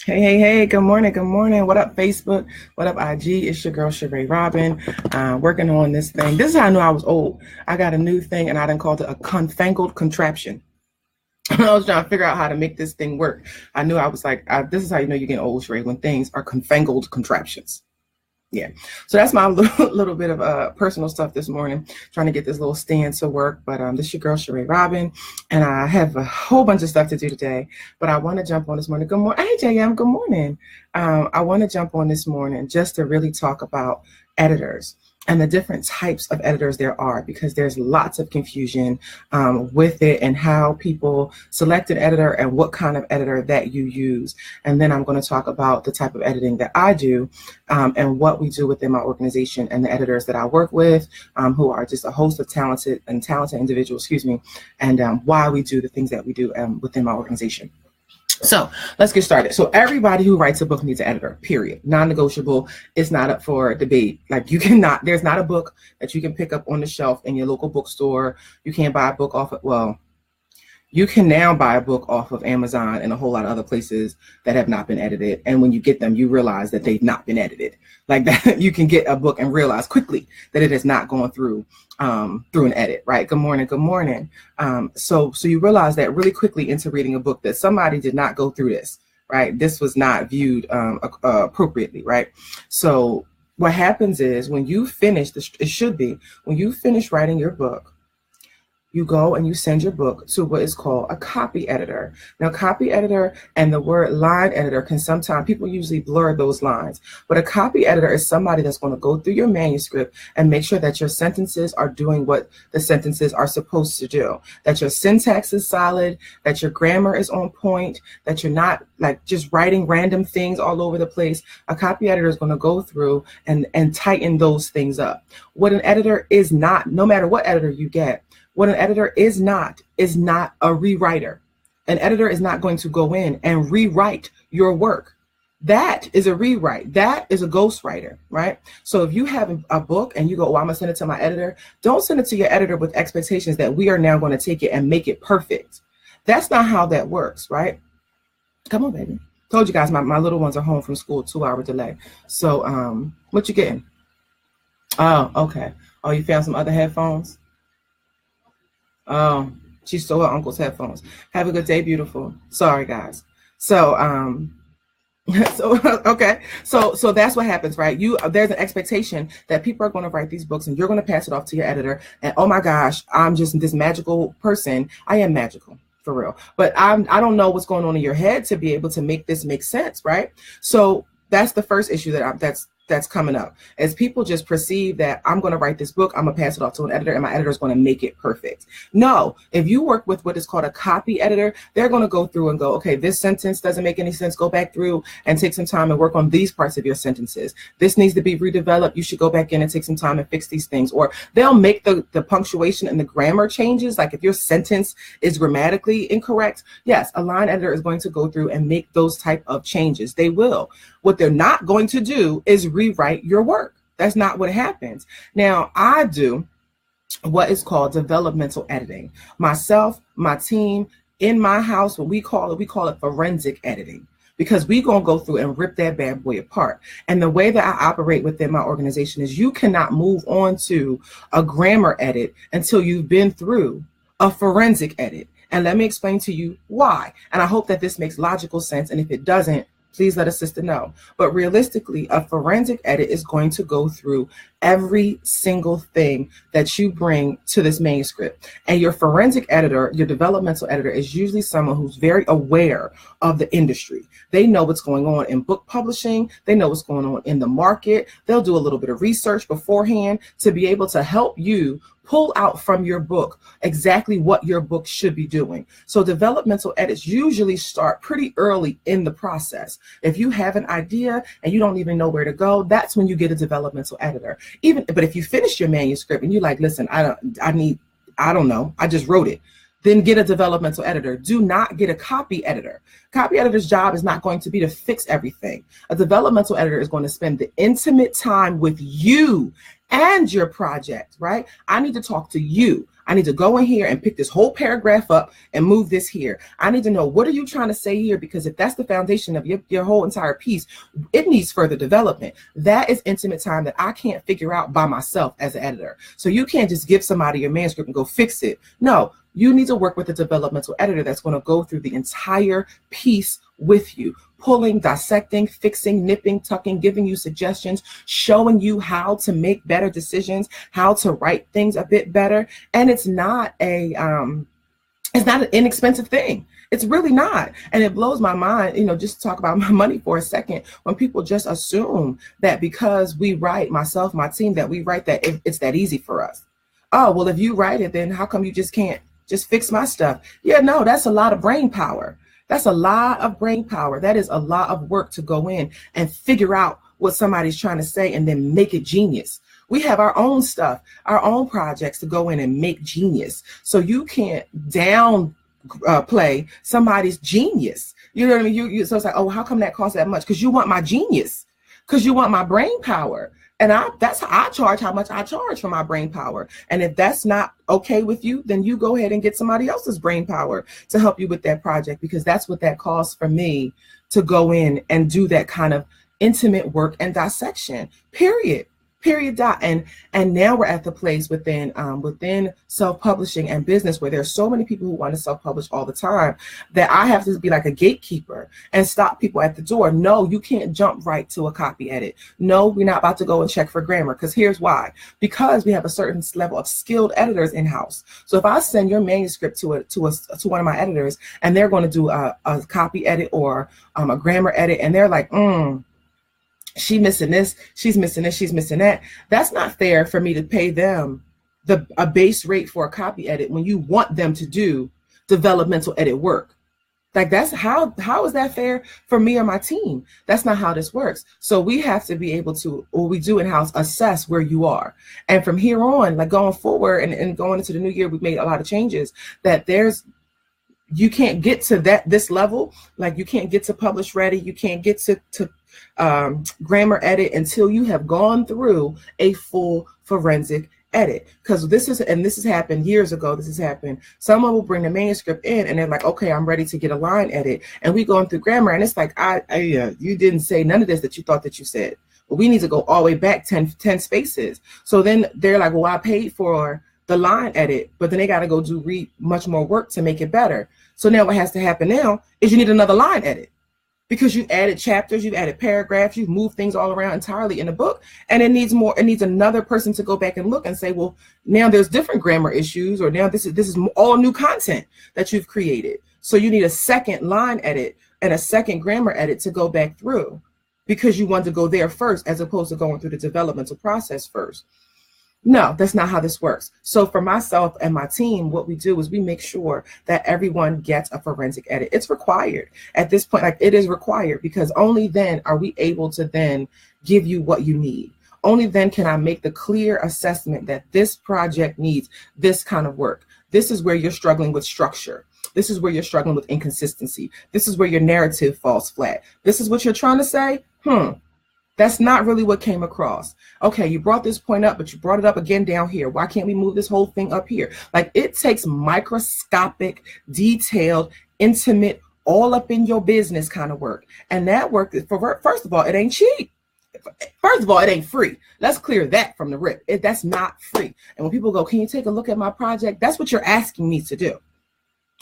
Hey, hey, hey, good morning, good morning. What up, Facebook? What up, IG? It's your girl, Sheree Robin, working on this thing. This is how I knew I was old. I got a new thing, and I done called it a confangled contraption. I was trying to figure out how to make this thing work. I knew I was like, this is how you know you're getting old, Sheree, when things are confangled contraptions. Yeah. So that's my little bit of personal stuff this morning, trying to get this little stand to work. But this is your girl, Sheree Robin, and I have a whole bunch of stuff to do today. But I want to jump on this morning. Good morning. Hey, JM, good morning. I want to jump on this morning just to really talk about editors and the different types of editors there are, because there's lots of confusion with it and how people select an editor and what kind of editor that you use. And then I'm going to talk about the type of editing that I do and what we do within my organization and the editors that I work with, who are just a host of talented individuals, and why we do the things that we do within my organization. So let's get started. So everybody who writes a book needs an editor, period. Non-negotiable. It's not up for debate. Like there's not a book that you can pick up on the shelf in your local bookstore. You can't buy a book off of, you can now buy a book off of Amazon and a whole lot of other places that have not been edited. And when you get them, you realize that they've not been edited. Like that, you can get a book and realize quickly that it has not gone through an edit, right? Good morning, good morning. So you realize that really quickly into reading a book that somebody did not go through this, right? This was not viewed appropriately, right? So what happens is when you finish, when you finish writing your book, you go and you send your book to what is called a copy editor. Now, copy editor and the word line editor can sometimes, people usually blur those lines, but a copy editor is somebody that's going to go through your manuscript and make sure that your sentences are doing what the sentences are supposed to do, that your syntax is solid, that your grammar is on point, that you're not like just writing random things all over the place. A copy editor is going to go through and tighten those things up. What an editor is not, no matter what editor you get, what an editor is not a rewriter. An editor is not going to go in and rewrite your work. That is a rewrite. That is a ghostwriter, right? So if you have a book and you go, I'm going to send it to my editor, don't send it to your editor with expectations that we are now going to take it and make it perfect. That's not how that works, right? Come on, baby. Told you guys, my little ones are home from school, 2-hour delay. So what you getting? Oh, okay. Oh, you found some other headphones? Oh, she stole her uncle's headphones. Have a good day, beautiful. Sorry, guys. So, okay. So that's what happens, right? There's an expectation that people are going to write these books and you're going to pass it off to your editor. And oh my gosh, I'm just this magical person. I am magical, for real. But I don't know what's going on in your head to be able to make this make sense, right? So that's the first issue that's coming up, as people just perceive that I'm going to write this book, I'm going to pass it off to an editor, and my editor is going to make it perfect. No, if you work with what is called a copy editor, they're going to go through and go, okay, this sentence doesn't make any sense. Go back through and take some time and work on these parts of your sentences. This needs to be redeveloped. You should go back in and take some time and fix these things. Or they'll make the punctuation and the grammar changes. Like if your sentence is grammatically incorrect, yes, a line editor is going to go through and make those type of changes. They will. What they're not going to do is rewrite your work. That's not what happens. Now, I do what is called developmental editing. Myself, my team, in my house, what we call it forensic editing, because we're going to go through and rip that bad boy apart. And the way that I operate within my organization is you cannot move on to a grammar edit until you've been through a forensic edit. And let me explain to you why. And I hope that this makes logical sense. And if it doesn't, please let a sister know. But realistically, a forensic edit is going to go through every single thing that you bring to this manuscript. And your forensic editor, your developmental editor, is usually someone who's very aware of the industry. They know what's going on in book publishing. They know what's going on in the market. They'll do a little bit of research beforehand to be able to help you pull out from your book exactly what your book should be doing. So developmental edits usually start pretty early in the process. If you have an idea and you don't even know where to go, that's when you get a developmental editor. But if you finish your manuscript and you're like, listen, I don't know, I just wrote it, then get a developmental editor. Do not get a copy editor. Copy editor's job is not going to be to fix everything. A developmental editor is going to spend the intimate time with you and your project, right? I need to talk to you. I need to go in here and pick this whole paragraph up and move this here. I need to know, what are you trying to say here? Because if that's the foundation of your whole entire piece, it needs further development. That is intimate time that I can't figure out by myself as an editor. So you can't just give somebody your manuscript and go fix it. No, you need to work with a developmental editor that's going to go through the entire piece with you, pulling, dissecting, fixing, nipping, tucking, giving you suggestions, showing you how to make better decisions, how to write things a bit better. And it's not an inexpensive thing. It's really not. And it blows my mind, just to talk about my money for a second, when people just assume that because we write, myself, my team, that we write, that it's that easy for us. Oh, well, if you write it, then how come you just can't just fix my stuff? Yeah, no, that's a lot of brain power. That's a lot of brain power. That is a lot of work to go in and figure out what somebody's trying to say and then make it genius. We have our own stuff, our own projects to go in and make genius. So you can't downplay somebody's genius. You know what I mean? So it's like, oh, how come that costs that much? Because you want my genius, because you want my brain power. And that's how I charge, how much I charge for my brain power. And if that's not okay with you, then you go ahead and get somebody else's brain power to help you with that project, because that's what that costs for me to go in and do that kind of intimate work and dissection, period. And now we're at the place within self-publishing and business where there's so many people who want to self-publish all the time that I have to be like a gatekeeper and stop people at the door. No, you can't jump right to a copy edit. No, we're not about to go and check for grammar, because here's why. Because we have a certain level of skilled editors in-house. So if I send your manuscript to one of my editors and they're going to do a copy edit or a grammar edit, and they're like, she's missing this, she's missing this, she's missing that. That's not fair for me to pay them a base rate for a copy edit when you want them to do developmental edit work. Like, that's how is that fair for me or my team? That's not how this works. So we have to be able to, or we do in-house, assess where you are. And from here on, like going forward and going into the new year, we've made a lot of changes that you can't get to this level. Like, you can't get to publish ready. You can't get to grammar edit until you have gone through a full forensic edit. Because this has happened years ago. This has happened. Someone will bring the manuscript in and they're like, okay, I'm ready to get a line edit. And we going through grammar and it's like, you didn't say none of this that you thought that you said. But we need to go all the way back 10 spaces. So then they're like, well, I paid for the line edit, but then they got to go read much more work to make it better. So now what has to happen now is you need another line edit, because you've added chapters, you've added paragraphs, you've moved things all around entirely in the book, and it needs another person to go back and look and say, well, now there's different grammar issues, or now this is all new content that you've created. So you need a second line edit and a second grammar edit to go back through, because you want to go there first as opposed to going through the developmental process first. No, that's not how this works. So for myself and my team, what we do is we make sure that everyone gets a forensic edit. It's required at this point. Like, it is required, because only then are we able to then give you what you need. Only then can I make the clear assessment that this project needs this kind of work. This is where you're struggling with structure. This is where you're struggling with inconsistency. This is where your narrative falls flat. This is what you're trying to say. That's not really what came across. Okay, you brought this point up, but you brought it up again down here. Why can't we move this whole thing up here? Like, it takes microscopic, detailed, intimate, all up in your business kind of work. And that work, first of all, it ain't cheap. First of all, it ain't free. Let's clear that from the rip. That's not free. And when people go, can you take a look at my project? That's what you're asking me to do.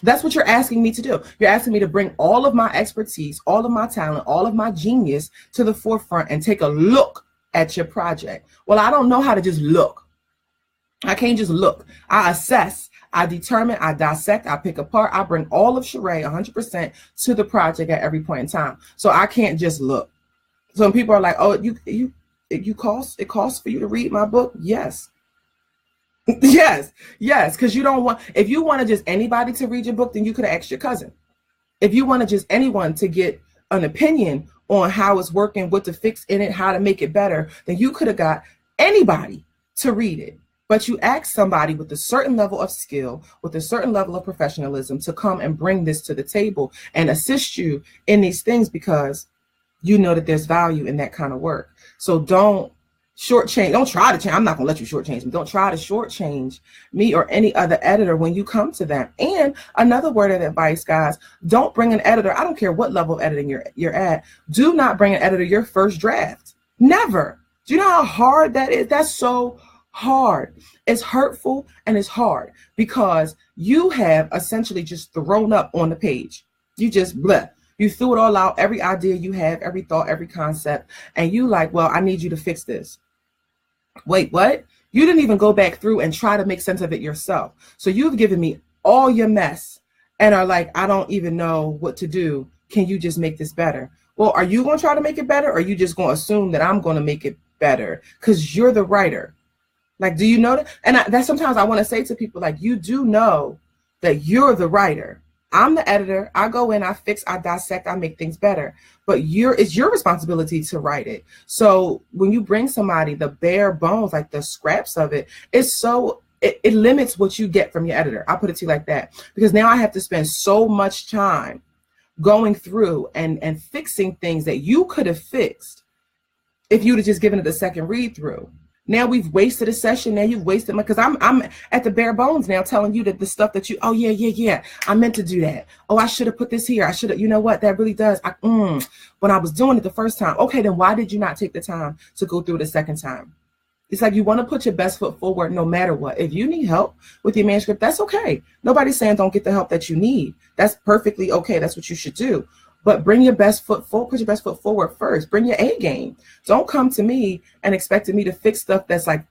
That's what you're asking me to do. You're asking me to bring all of my expertise, all of my talent, all of my genius to the forefront and take a look at your project. Well, I don't know how to just look. I can't just look. I assess, I determine, I dissect, I pick apart, I bring all of Sheree 100% to the project at every point in time. So I can't just look. So when people are like, oh, it costs for you to read my book? Yes. Yes, because you don't want, if you want to just anybody to read your book, then you could have asked your cousin. If you want to just anyone to get an opinion on how it's working, what to fix in it, how to make it better, then you could have got anybody to read it. But you ask somebody with a certain level of skill, with a certain level of professionalism to come and bring this to the table and assist you in these things, because you know that there's value in that kind of work. So don't shortchange. Don't try to change. I'm not going to let you shortchange me. Don't try to shortchange me or any other editor when you come to them. And another word of advice, guys, don't bring an editor. I don't care what level of editing you're at. Do not bring an editor your first draft. Never. Do you know how hard that is? That's so hard. It's hurtful and it's hard because you have essentially just thrown up on the page. You just bleh. You threw it all out, every idea you have, every thought, every concept, and you like, well, I need you to fix this. Wait, what? You didn't even go back through and try to make sense of it yourself. So you've given me all your mess and are like, I don't even know what to do. Can you just make this better? Well, are you going to try to make it better? Or are you just going to assume that I'm going to make it better because you're the writer? Like, do you know that? And that's sometimes I want to say to people, like, you do know that you're the writer. I'm the editor. I go in, I fix, I dissect, I make things better. But it's your responsibility to write it. So when you bring somebody the bare bones, like the scraps of it, it limits what you get from your editor. I'll put it to you like that. Because now I have to spend so much time going through and fixing things that you could have fixed if you'd have just given it a second read through. Now we've wasted a session. Now you've wasted my, because I'm at the bare bones now telling you that the stuff that you, oh yeah, I meant to do that. Oh, I should have put this here. I should have, you know what, that really does. When I was doing it the first time, okay, then why did you not take the time to go through it the second time? It's like you want to put your best foot forward no matter what. If you need help with your manuscript, that's okay. Nobody's saying don't get the help that you need. That's perfectly okay. That's what you should do. But bring your best foot forward, put your best foot forward first. Bring your A game. Don't come to me and expect me to fix stuff that's like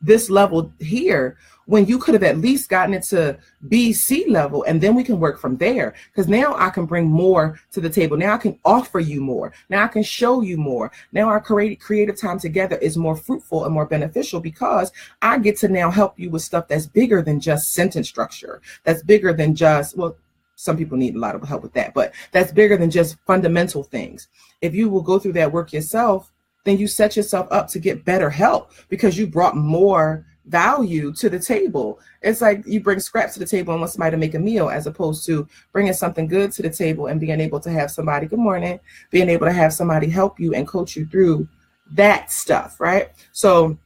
this level here when you could have at least gotten it to B, C level, and then we can work from there. Because now I can bring more to the table. Now I can offer you more. Now I can show you more. Now our creative time together is more fruitful and more beneficial because I get to now help you with stuff that's bigger than just sentence structure. That's bigger than just, well, some people need a lot of help with that, but that's bigger than just fundamental things. If you will go through that work yourself, then you set yourself up to get better help because you brought more value to the table. It's like you bring scraps to the table and want somebody to make a meal as opposed to bringing something good to the table and being able to have somebody, good morning, being able to have somebody help you and coach you through that stuff, right? So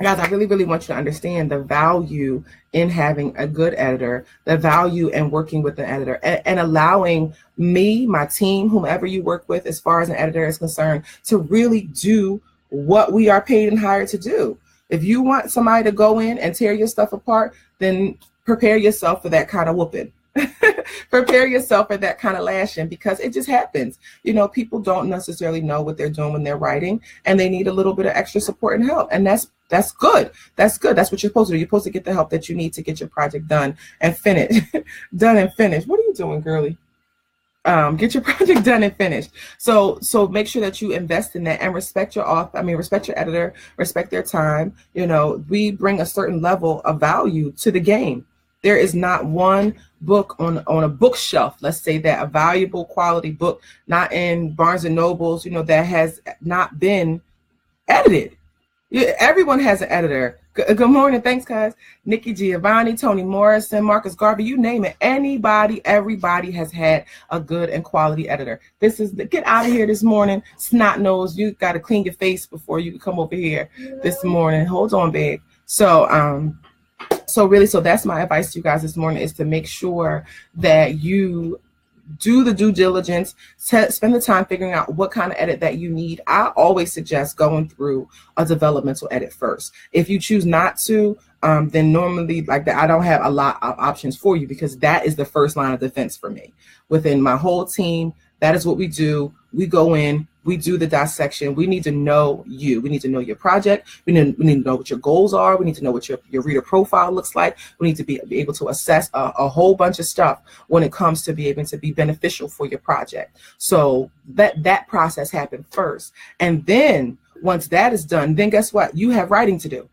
guys, I really, really want you to understand the value in having a good editor, the value in working with an editor and allowing me, my team, whomever you work with, as far as an editor is concerned, to really do what we are paid and hired to do. If you want somebody to go in and tear your stuff apart, then prepare yourself for that kind of whooping. Prepare yourself for that kind of lashing because it just happens. You know, people don't necessarily know what they're doing when they're writing and they need a little bit of extra support and help. And that's good. That's good. That's what you're supposed to do. You're supposed to get the help that you need to get your project done and finished. Done and finished. What are you doing, girly? Get your project done and finished. So make sure that you invest in that and respect your author. I mean, respect your editor, respect their time. You know, we bring a certain level of value to the game. There is not one book on a bookshelf, let's say that a valuable quality book, not in Barnes and Nobles, you know, that has not been edited. Everyone has an editor. Good morning. Thanks, guys. Nikki Giovanni, Toni Morrison, Marcus Garvey, you name it. Everybody has had a good and quality editor. This is get out of here this morning. Snot nose. You got to clean your face before you come over here this morning. Hold on, babe. So that's my advice to you guys this morning is to make sure that you do the due diligence, spend the time figuring out what kind of edit that you need. I always suggest going through a developmental edit first. If you choose not to, then normally like that, I don't have a lot of options for you because that is the first line of defense for me. Within my whole team, that is what we do. We go in, we do the dissection. We need to know you. We need to know your project. We need to know what your goals are. We need to know what your reader profile looks like. We need to be able to assess a whole bunch of stuff when it comes to be able to be beneficial for your project. So that process happened first. And then once that is done, then guess what? You have writing to do.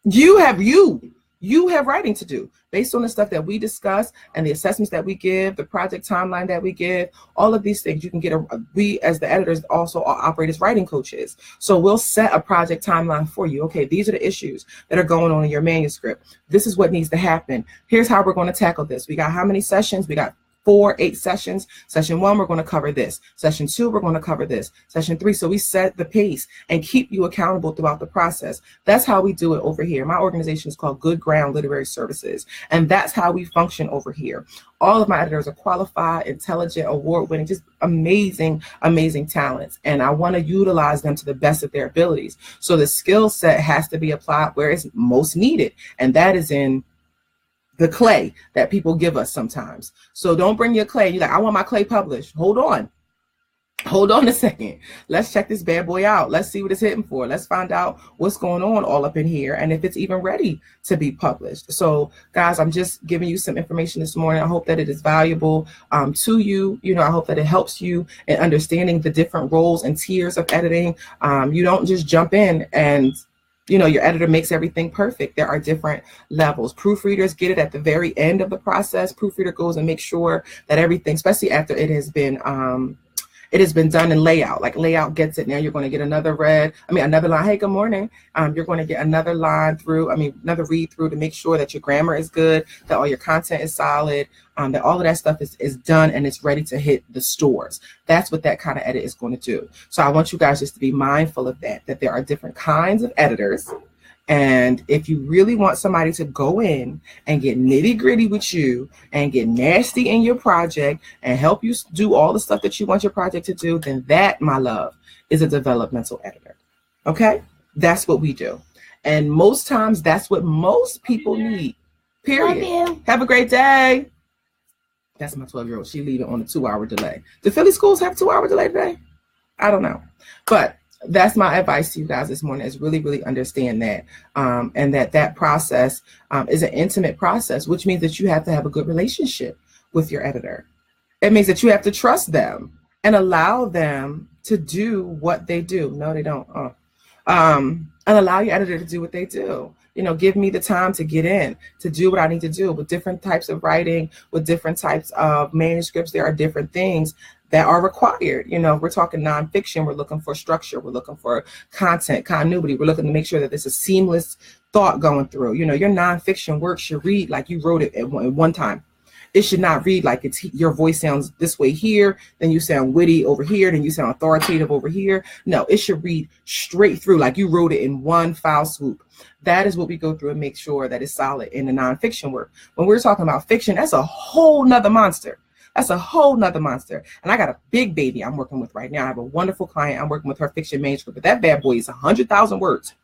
You have writing to do based on the stuff that we discuss and the assessments that we give, the project timeline that we give, all of these things. You can get we as the editors also operate as writing coaches. So we'll set a project timeline for you. Okay, these are the issues that are going on in your manuscript. This is what needs to happen. Here's how we're going to tackle this. We got how many sessions? We got 4, 8 sessions. Session 1, we're going to cover this. Session 2, we're going to cover this. Session 3. So we set the pace and keep you accountable throughout the process. That's how we do it over here. My organization is called Good Ground Literary Services, and that's how we function over here. All of my editors are qualified, intelligent, award-winning, just amazing, amazing talents. And I want to utilize them to the best of their abilities. So the skill set has to be applied where it's most needed. And that is in the clay that people give us sometimes. So don't bring your clay. You're like, I want my clay published. Hold on a second. Let's check this bad boy out. Let's see what it's hitting for. Let's find out what's going on all up in here and if it's even ready to be published. So guys, I'm just giving you some information this morning. I hope that it is valuable to you. I hope that it helps you in understanding the different roles and tiers of editing. You don't just jump in and your editor makes everything perfect. There are different levels. Proofreaders get it at the very end of the process. Proofreader goes and makes sure that everything, especially after it has been done in layout. Like layout gets it. Now you're going to get another line. Hey, good morning. You're going to get another another read through to make sure that your grammar is good, that all your content is solid, that all of that stuff is done and it's ready to hit the stores. That's what that kind of edit is going to do. So I want you guys just to be mindful of that there are different kinds of editors. And if you really want somebody to go in and get nitty gritty with you and get nasty in your project and help you do all the stuff that you want your project to do, then that, my love, is a developmental editor. Okay? That's what we do. And most times that's what most people need. Period. Have a great day. That's my 12-year-old. She leaving on a 2-hour delay. Do Philly schools have a 2-hour delay today? I don't know. But that's my advice to you guys this morning, is really, really understand that. And that process is an intimate process, which means that you have to have a good relationship with your editor. It means that you have to trust them and allow them to do what they do. No, they don't. And allow your editor to do what they do. Give me the time to get in, to do what I need to do. With different types of writing, with different types of manuscripts, there are different things that are required. We're talking nonfiction. We're looking for structure. We're looking for content, continuity. We're looking to make sure that there's a seamless thought going through. Your nonfiction work should read like you wrote it at one time. It should not read like your voice sounds this way here, then you sound witty over here, then you sound authoritative over here. No, it should read straight through like you wrote it in one foul swoop. That is what we go through and make sure that it's solid in the nonfiction work. When we're talking about fiction, that's a whole nother monster. That's a whole nother monster. And I got a big baby I'm working with right now. I have a wonderful client. I'm working with her fiction manuscript, but that bad boy is 100,000 words,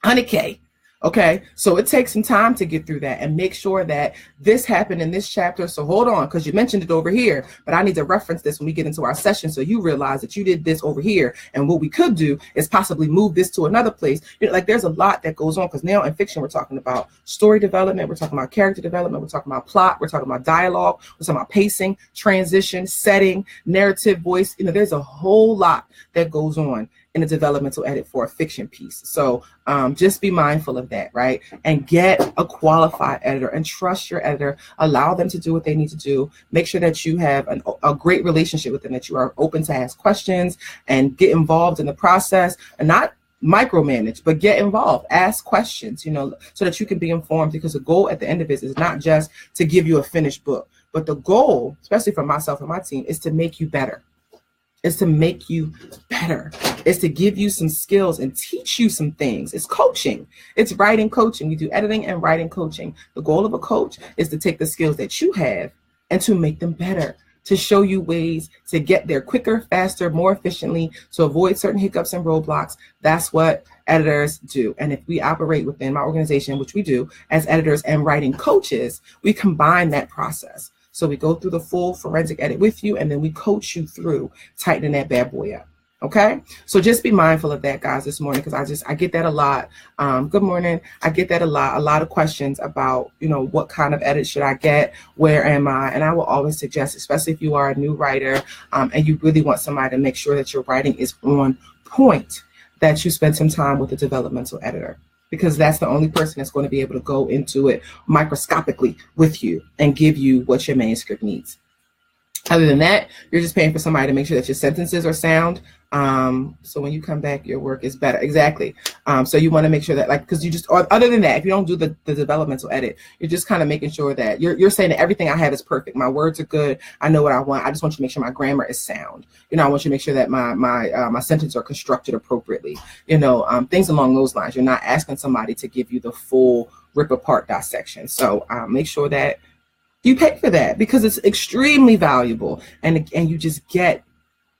100K. Okay, so it takes some time to get through that and make sure that this happened in this chapter. So hold on, because you mentioned it over here, but I need to reference this when we get into our session so you realize that you did this over here. And what we could do is possibly move this to another place. There's a lot that goes on, because now in fiction, we're talking about story development, we're talking about character development, we're talking about plot, we're talking about dialogue, we're talking about pacing, transition, setting, narrative, voice. There's a whole lot that goes on in a developmental edit for a fiction piece. So just be mindful of that, right? And get a qualified editor and trust your editor. Allow them to do what they need to do. Make sure that you have a great relationship with them, that you are open to ask questions and get involved in the process, and not micromanage, but get involved, ask questions, so that you can be informed, because the goal at the end of it is not just to give you a finished book, but the goal, especially for myself and my team, is to make you better. Is to make you better. Is to give you some skills and teach you some things. It's coaching. It's writing coaching. We do editing and writing coaching. The goal of a coach is to take the skills that you have and to make them better, to show you ways to get there quicker, faster, more efficiently, to avoid certain hiccups and roadblocks. That's what editors do. And if we operate within my organization, which we do as editors and writing coaches, we combine that process. So we go through the full forensic edit with you, and then we coach you through tightening that bad boy up. Okay, so just be mindful of that, guys, this morning, because I get that a lot. Good morning. I get that a lot of questions about, what kind of edit should I get? Where am I? And I will always suggest, especially if you are a new writer and you really want somebody to make sure that your writing is on point, that you spend some time with a developmental editor, because that's the only person that's going to be able to go into it microscopically with you and give you what your manuscript needs. Other than that, you're just paying for somebody to make sure that your sentences are sound. So when you come back, your work is better. Exactly. So you want to make sure that, like, because you just, or other than that, if you don't do the developmental edit, you're just kind of making sure that you're saying that everything I have is perfect. My words are good. I know what I want. I just want you to make sure my grammar is sound. I want you to make sure that my sentences are constructed appropriately. Things along those lines. You're not asking somebody to give you the full rip apart dissection. So make sure that you pay for that, because it's extremely valuable, and you just get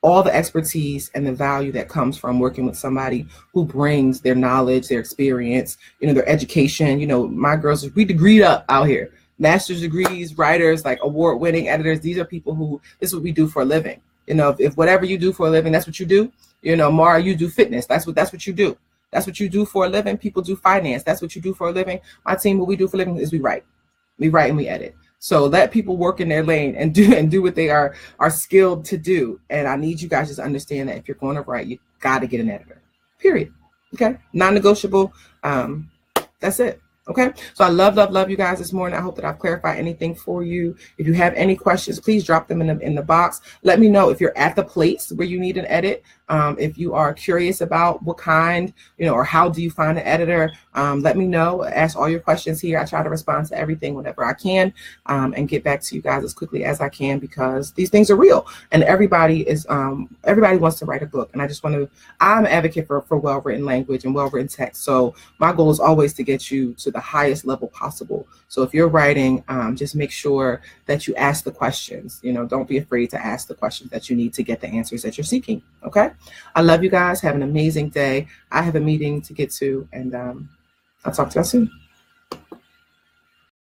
all the expertise and the value that comes from working with somebody who brings their knowledge, their experience, their education. My girls, we degreed up out here, master's degrees, writers, like award-winning editors. These are people who, this is what we do for a living. If whatever you do for a living, that's what you do. Mara, you do fitness. That's what you do. That's what you do for a living. People do finance. That's what you do for a living. My team, what we do for a living is we write and we edit. So let people work in their lane and do what they are skilled to do. And I need you guys to understand that if you're going to write, you got to get an editor. Period. Okay. Non-negotiable. That's it. Okay. So I love you guys this morning. I hope that I've clarified anything for you. If you have any questions, please drop them in the box. Let me know if you're at the place where you need an edit. If you are curious about what kind, or how do you find an editor, let me know. Ask all your questions here. I try to respond to everything whenever I can, and get back to you guys as quickly as I can, because these things are real, and everybody wants to write a book. And I'm an advocate for well-written language and well-written text. So my goal is always to get you to the highest level possible. So if you're writing, just make sure that you ask the questions. Don't be afraid to ask the questions that you need to get the answers that you're seeking. Okay. I love you guys. Have an amazing day. I have a meeting to get to, and I'll talk to you soon.